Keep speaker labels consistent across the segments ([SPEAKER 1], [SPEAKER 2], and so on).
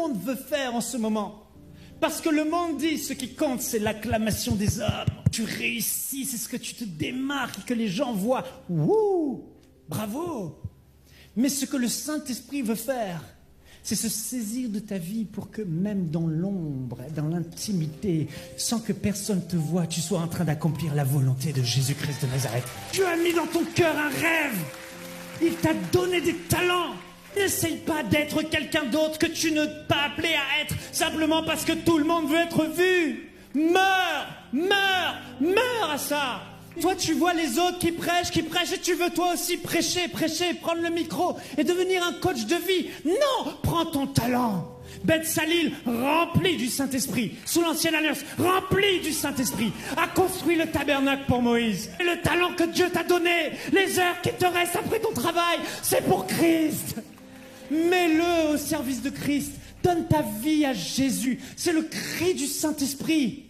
[SPEAKER 1] monde veut faire en ce moment. Parce que le monde dit, ce qui compte, c'est l'acclamation des hommes. Tu réussis, c'est ce que tu te démarques, que les gens voient. Wouh, bravo. Mais ce que le Saint-Esprit veut faire, c'est se saisir de ta vie pour que même dans l'ombre, dans l'intimité, sans que personne te voie, tu sois en train d'accomplir la volonté de Jésus-Christ de Nazareth. Dieu a mis dans ton cœur un rêve. Il t'a donné des talents. N'essaye pas d'être quelqu'un d'autre que tu ne t'as appelé à être simplement parce que tout le monde veut être vu. Meurs, meurs, meurs à ça. Toi, tu vois les autres qui prêchent et tu veux toi aussi prêcher, prendre le micro et devenir un coach de vie. Non, prends ton talent. Beth Salil, rempli du Saint-Esprit, sous l'ancienne alliance, rempli du Saint-Esprit, a construit le tabernacle pour Moïse. Et le talent que Dieu t'a donné, les heures qui te restent après ton travail, c'est pour Christ. Mets-le au service de Christ. Donne ta vie à Jésus. C'est le cri du Saint-Esprit.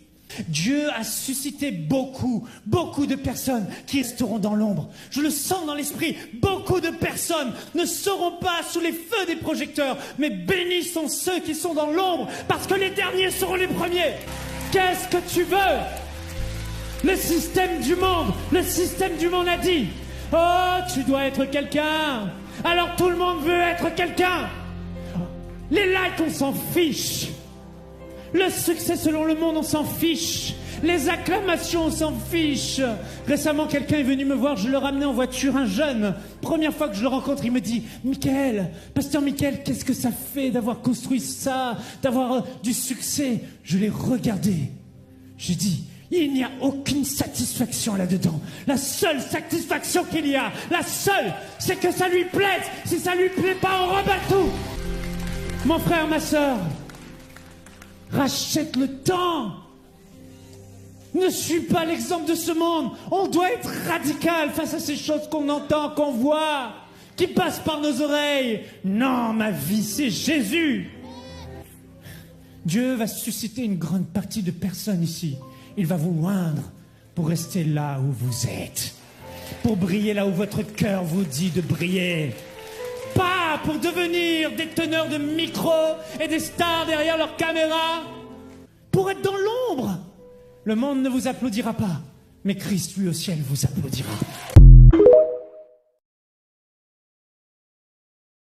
[SPEAKER 1] Dieu a suscité beaucoup de personnes qui resteront dans l'ombre. Je le sens dans l'esprit. Beaucoup de personnes ne seront pas sous les feux des projecteurs, mais bénis sont ceux qui sont dans l'ombre, parce que les derniers seront les premiers. Qu'est-ce que tu veux? Le système du monde a dit: oh, tu dois être quelqu'un. Alors tout le monde veut être quelqu'un. Les likes, on s'en fiche. Le succès selon le monde, on s'en fiche. Les acclamations, on s'en fiche. Récemment, quelqu'un est venu me voir, je le ramenais en voiture, un jeune. Première fois que je le rencontre, il me dit: Michael, pasteur Michael, qu'est-ce que ça fait d'avoir construit ça, d'avoir du succès? Je l'ai regardé. J'ai dit: il n'y a aucune satisfaction là-dedans. La seule satisfaction qu'il y a, la seule, c'est que ça lui plaise. Si ça lui plaît pas, on rebat tout. Mon frère, ma sœur, rachète le temps. Ne suis pas l'exemple de ce monde. On doit être radical face à ces choses qu'on entend, qu'on voit, qui passent par nos oreilles. Non, ma vie, c'est Jésus. Dieu va susciter une grande partie de personnes ici. Il va vous oindre pour rester là où vous êtes, pour briller là où votre cœur vous dit de briller. Pas pour devenir des teneurs de micro et des stars derrière leur caméra, pour être dans l'ombre. Le monde ne vous applaudira pas, mais Christ, lui au ciel, vous applaudira.